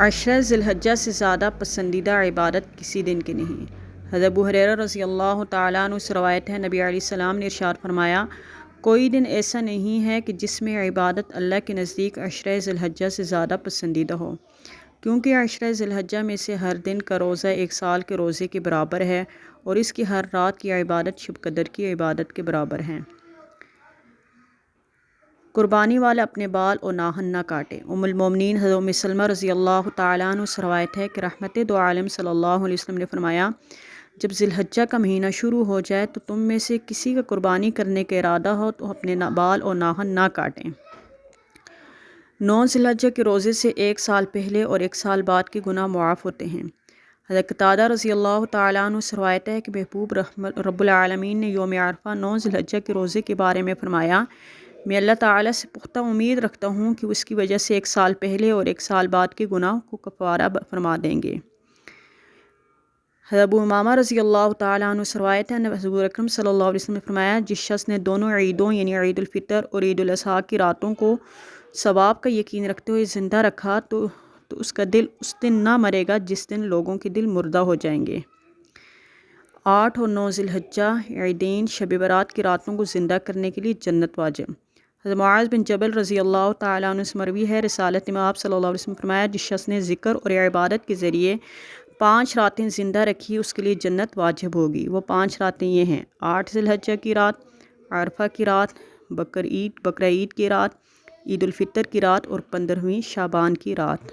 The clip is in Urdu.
عشرہ ذی الحجہ سے زیادہ پسندیدہ عبادت کسی دن کی نہیں۔ حضرت ابو ہریرہ رضی اللہ تعالیٰ عنہ سے روایت ہے، نبی علیہ السلام نے ارشاد فرمایا، کوئی دن ایسا نہیں ہے کہ جس میں عبادت اللہ کے نزدیک عشرہ ذی الحجہ سے زیادہ پسندیدہ ہو، کیونکہ عشرہ ذی الحجہ میں سے ہر دن کا روزہ 1 سال کے روزے کے برابر ہے اور اس کی ہر رات کی عبادت شب قدر کی عبادت کے برابر ہے۔ قربانی والا اپنے بال اور ناخن نہ کاٹے۔ ام المومنین حضرت ام سلمہ رضی اللہ تعالیٰ عنہ سے روایت ہے کہ رحمت دو عالم صلی اللہ علیہ وسلم نے فرمایا، جب ذی الحجہ کا مہینہ شروع ہو جائے تو تم میں سے کسی کا قربانی کرنے کا ارادہ ہو تو اپنے بال اور ناخن نہ کاٹیں۔ 9 ذی الحجہ کے روزے سے 1 سال پہلے اور 1 سال بعد کے گناہ معاف ہوتے ہیں۔ حضرت قتادہ رضی اللہ تعالیٰ عنہ سے روایت ہے کہ محبوب رب العالمین نے یوم عرفہ 9 ذی الحجہ کے روزے کے بارے میں فرمایا، میں اللہ تعالیٰ سے پختہ امید رکھتا ہوں کہ اس کی وجہ سے 1 سال پہلے اور 1 سال بعد کے گناہ کو کفارہ فرما دیں گے۔ حضرت ابو امامہ رضی اللہ تعالیٰ عنہ سے روایت ہے، حضور اکرم صلی اللہ علیہ وسلم نے فرمایا، جس شخص نے دونوں عیدوں یعنی عید الفطر اور عید الاضحیٰ کی راتوں کو ثواب کا یقین رکھتے ہوئے زندہ رکھا تو اس کا دل اس دن نہ مرے گا جس دن لوگوں کے دل مردہ ہو جائیں گے۔ 8 اور 9 ذی الحجہ عیدین شب برات کی راتوں کو زندہ کرنے کے لیے جنت واجب۔ حضرت معاذ بن جبل رضی اللہ تعالیٰ عنہ سے مروی ہے، رسالت میں آپ صلی اللہ علیہ وسلم نے فرمایا، جس شخص نے ذکر اور عبادت کے ذریعے 5 راتیں زندہ رکھی اس کے لیے جنت واجب ہوگی۔ وہ 5 راتیں یہ ہیں: 8 ذی الحجہ کی رات، عرفہ کی رات، بقرہ عید کی رات، عید الفطر کی رات اور 15ویں شعبان کی رات۔